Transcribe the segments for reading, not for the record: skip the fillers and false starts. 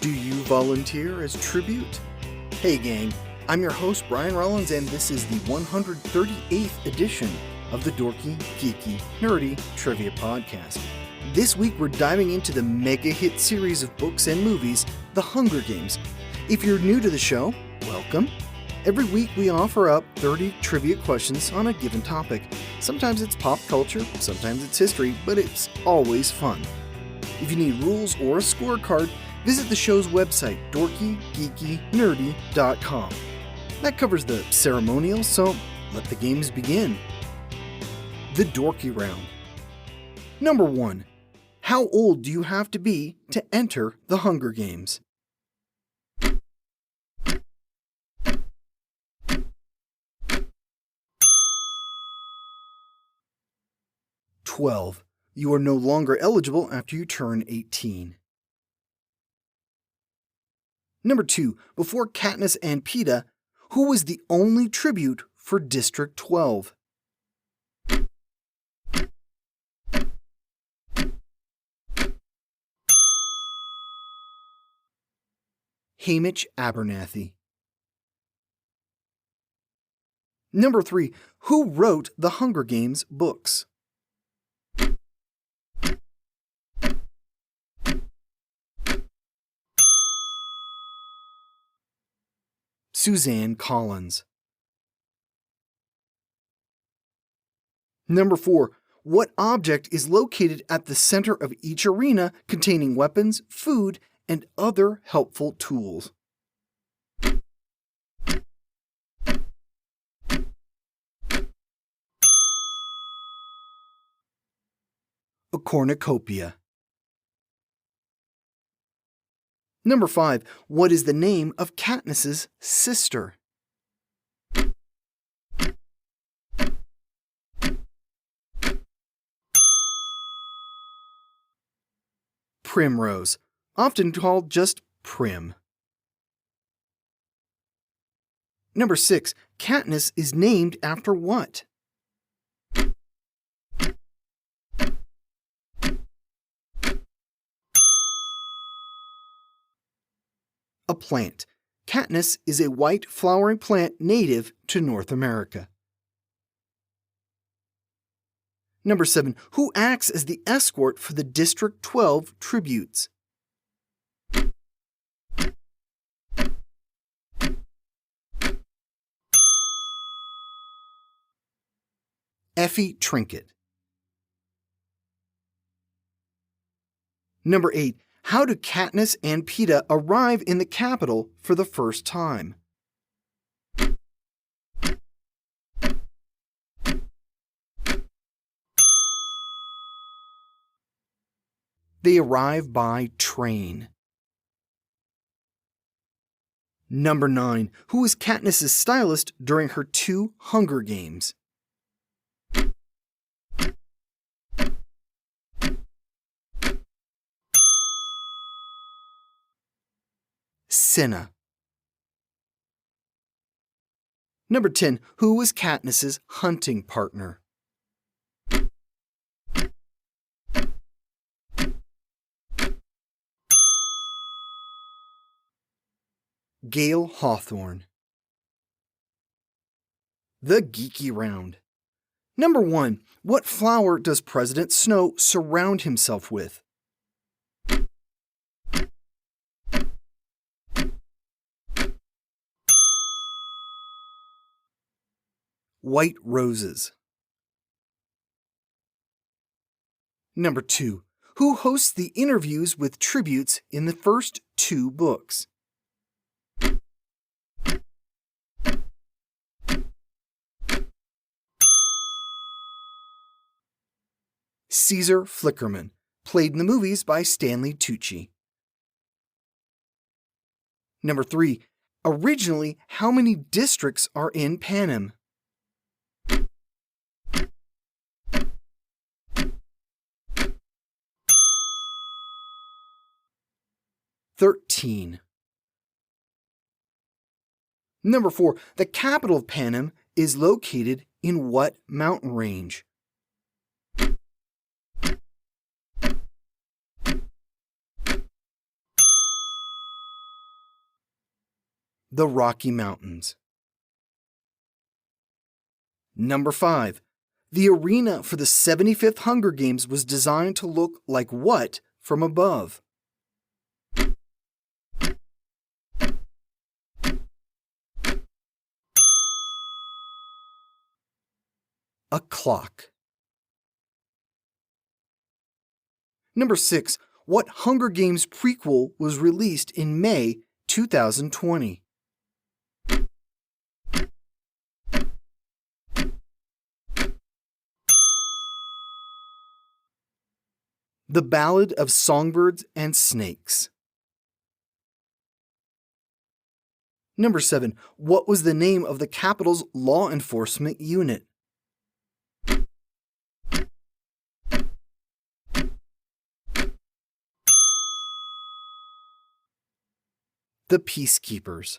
Do you volunteer as tribute? Hey gang, I'm your host Brian Rollins and this is the 138th edition of the Dorky, Geeky, Nerdy Trivia Podcast. This week we're diving into the mega hit series of books and movies, The Hunger Games. If you're new to the show, welcome. Every week we offer up 30 trivia questions on a given topic. Sometimes it's pop culture, sometimes it's history, but it's always fun. If you need rules or a scorecard, visit the show's website, dorkygeekynerdy.com. That covers the ceremonial, so let the games begin. The Dorky Round. Number 1. How old do you have to be to enter the Hunger Games? "12. You are no longer eligible after you turn 18. Number 2. Before Katniss and Peeta, who was the only tribute for District 12? Haymitch Abernathy. Number 3. Who wrote the Hunger Games books? Suzanne Collins. Number 4. What object is located at the center of each arena containing weapons, food, and other helpful tools? A cornucopia. Number 5. What is the name of Katniss's sister? Primrose, often called just Prim. Number 6. Katniss is named after what? A plant. Katniss is a white flowering plant native to North America. Number 7. Who acts as the escort for the District 12 tributes? Effie Trinket. Number 8. How do Katniss and Peeta arrive in the capital for the first time? They arrive by train. Number 9. Who was Katniss's stylist during her 2 Hunger Games? Cinna. Number 10. Who was Katniss's hunting partner? Gale Hawthorne. The Geeky Round. Number 1. What flower does President Snow surround himself with? White roses. Number 2. Who hosts the interviews with tributes in the first 2 books? Caesar Flickerman, played in the movies by Stanley Tucci. Number 3. Originally, how many districts are in Panem? 13. Number 4. The capital of Panem is located in what mountain range? The Rocky Mountains. Number 5. The arena for the 75th Hunger Games was designed to look like what from above? A clock. Number 6. What Hunger Games prequel was released in May 2020? The Ballad of Songbirds and Snakes. Number 7. What was the name of the Capitol's law enforcement unit? The Peacekeepers.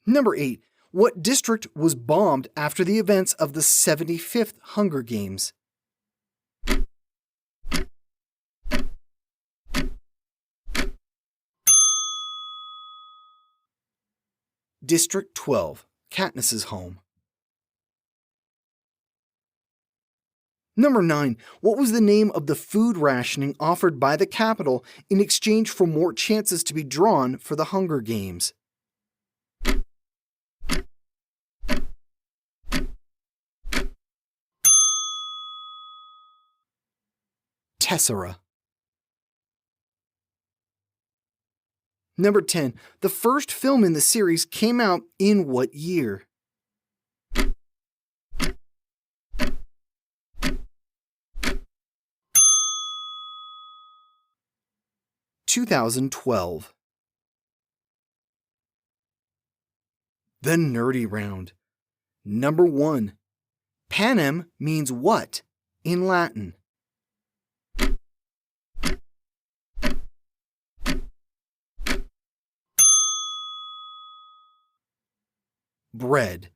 Number 8. What district was bombed after the events of the 75th Hunger Games? District 12, Katniss's home. Number 9. What was the name of the food rationing offered by the Capitol in exchange for more chances to be drawn for the Hunger Games? Tessera. Number 10. The first film in the series came out in what year? (2012). The Nerdy Round. Number 1. Panem means what in Latin? Bread.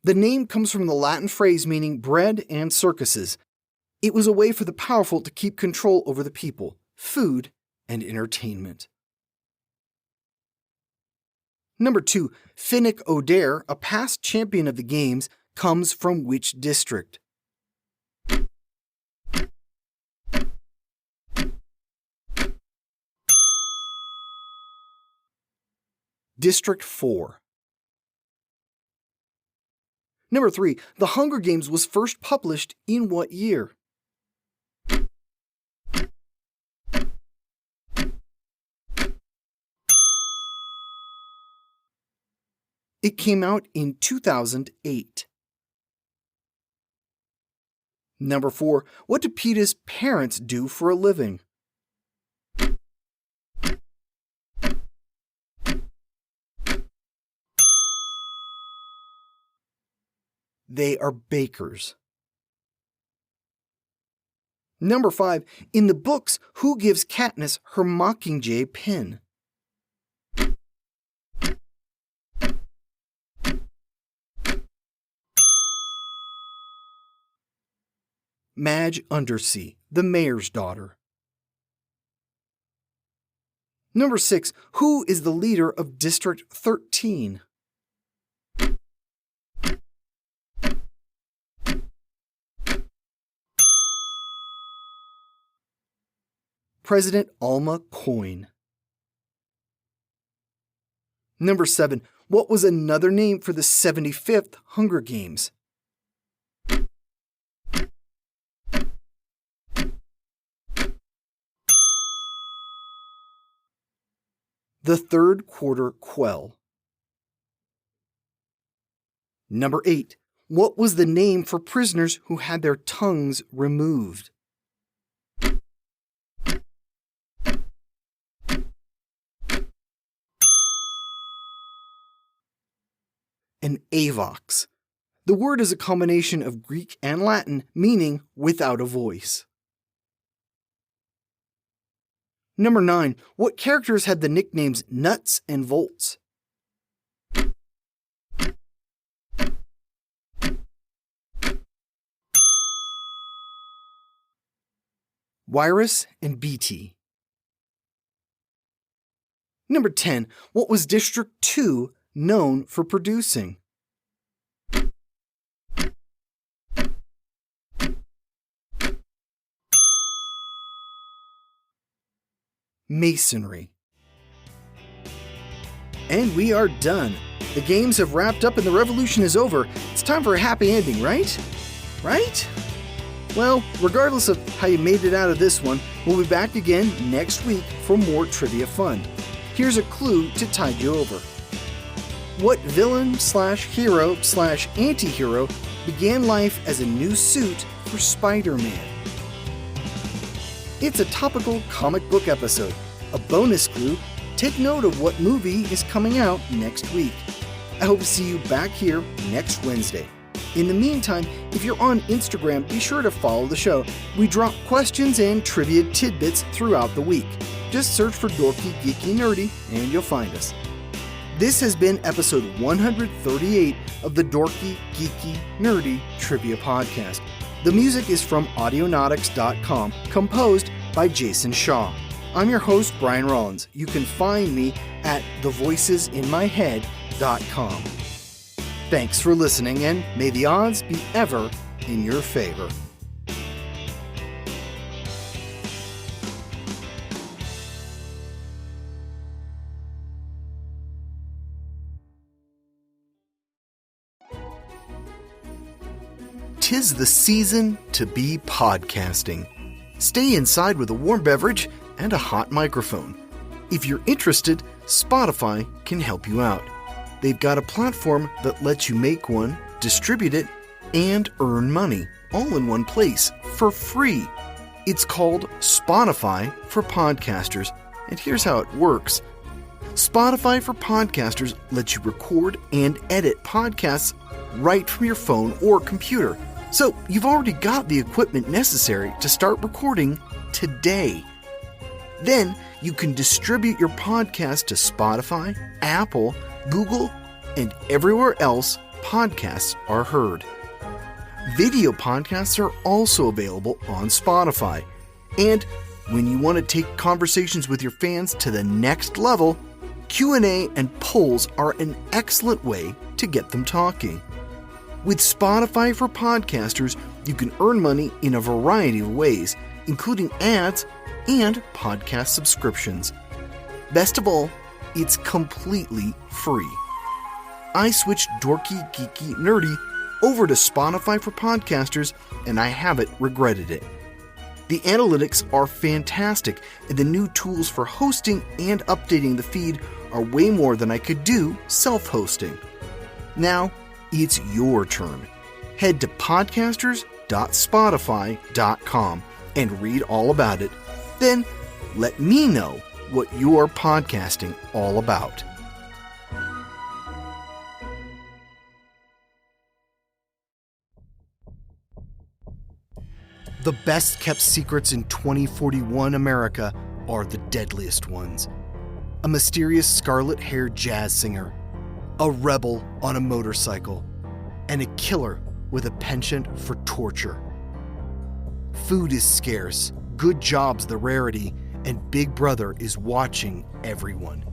The name comes from the Latin phrase meaning bread and circuses. It was a way for the powerful to keep control over the people, food, and entertainment. Number 2. Finnick Odair, a past champion of the games, comes from which district? District 4. Number 3. The Hunger Games was first published in what year? It came out in 2008. Number 4. What do PETA's parents do for a living? They are bakers. Number 5. In the books, who gives Katniss her Mockingjay pin? Madge Undersea, the mayor's daughter. Number 6. Who is the leader of District 13? President Alma Coin. Number 7. What was another name for the 75th Hunger Games? The Third Quarter Quell. Number 8. What was the name for prisoners who had their tongues removed? An avox. The word is a combination of Greek and Latin, meaning without a voice. Number 9. What characters had the nicknames Nuts and Volts? Wirus and BT. Number 10. What was District 2 known for producing? Masonry. And we are done. The games have wrapped up and the revolution is over. It's time for a happy ending, right? Right? Well, regardless of how you made it out of this one, we'll be back again next week for more trivia fun. Here's a clue to tide you over. What villain/hero/anti-hero began life as a new suit for Spider-Man? It's a topical comic book episode. A bonus clue, take note of what movie is coming out next week. I hope to see you back here next Wednesday. In the meantime, if you're on Instagram, be sure to follow the show. We drop questions and trivia tidbits throughout the week. Just search for Dorky, Geeky, Nerdy, and you'll find us. This has been episode 138 of the Dorky, Geeky, Nerdy Trivia Podcast. The music is from Audionautics.com, composed by Jason Shaw. I'm your host, Brian Rollins. You can find me at thevoicesinmyhead.com. Thanks for listening, and may the odds be ever in your favor. Tis the season to be podcasting. Stay inside with a warm beverage and a hot microphone. If you're interested, Spotify can help you out. They've got a platform that lets you make one, distribute it, and earn money all in one place for free. It's called Spotify for Podcasters, and here's how it works. Spotify for Podcasters lets you record and edit podcasts right from your phone or computer. So you've already got the equipment necessary to start recording today. Then you can distribute your podcast to Spotify, Apple, Google, and everywhere else podcasts are heard. Video podcasts are also available on Spotify. And when you want to take conversations with your fans to the next level, Q&A and polls are an excellent way to get them talking. With Spotify for Podcasters, you can earn money in a variety of ways, including ads and podcast subscriptions. Best of all, it's completely free. I switched Dorky, Geeky, Nerdy over to Spotify for Podcasters, and I haven't regretted it. The analytics are fantastic, and the new tools for hosting and updating the feed are way more than I could do self-hosting. Now, it's your turn. Head to podcasters.spotify.com and read all about it. Then, let me know what you're podcasting all about. The best kept secrets in 2041 America are the deadliest ones. A mysterious scarlet-haired jazz singer, a rebel on a motorcycle, and a killer with a penchant for torture. Food is scarce, good jobs the rarity, and Big Brother is watching everyone.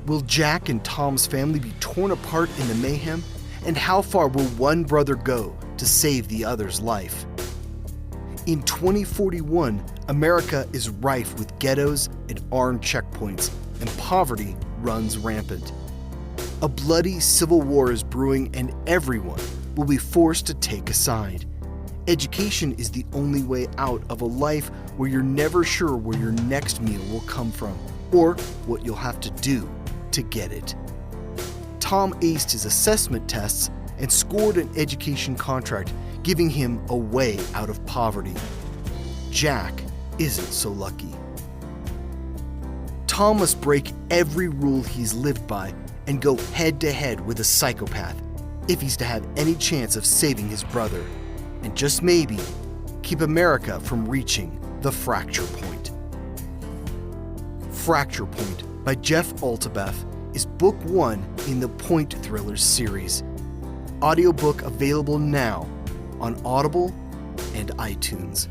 Will Jack and Tom's family be torn apart in the mayhem? And how far will one brother go to save the other's life? In 2041, America is rife with ghettos and armed checkpoints, and poverty runs rampant. A bloody civil war is brewing, and everyone will be forced to take a side. Education is the only way out of a life where you're never sure where your next meal will come from, or what you'll have to do to get it. Tom aced his assessment tests and scored an education contract, giving him a way out of poverty. Jack isn't so lucky. Tom must break every rule he's lived by and go head-to-head with a psychopath if he's to have any chance of saving his brother, and just maybe keep America from reaching the fracture point. Fracture Point by Jeff Altabef is book 1 in the Point Thrillers series. Audiobook available now on Audible and iTunes.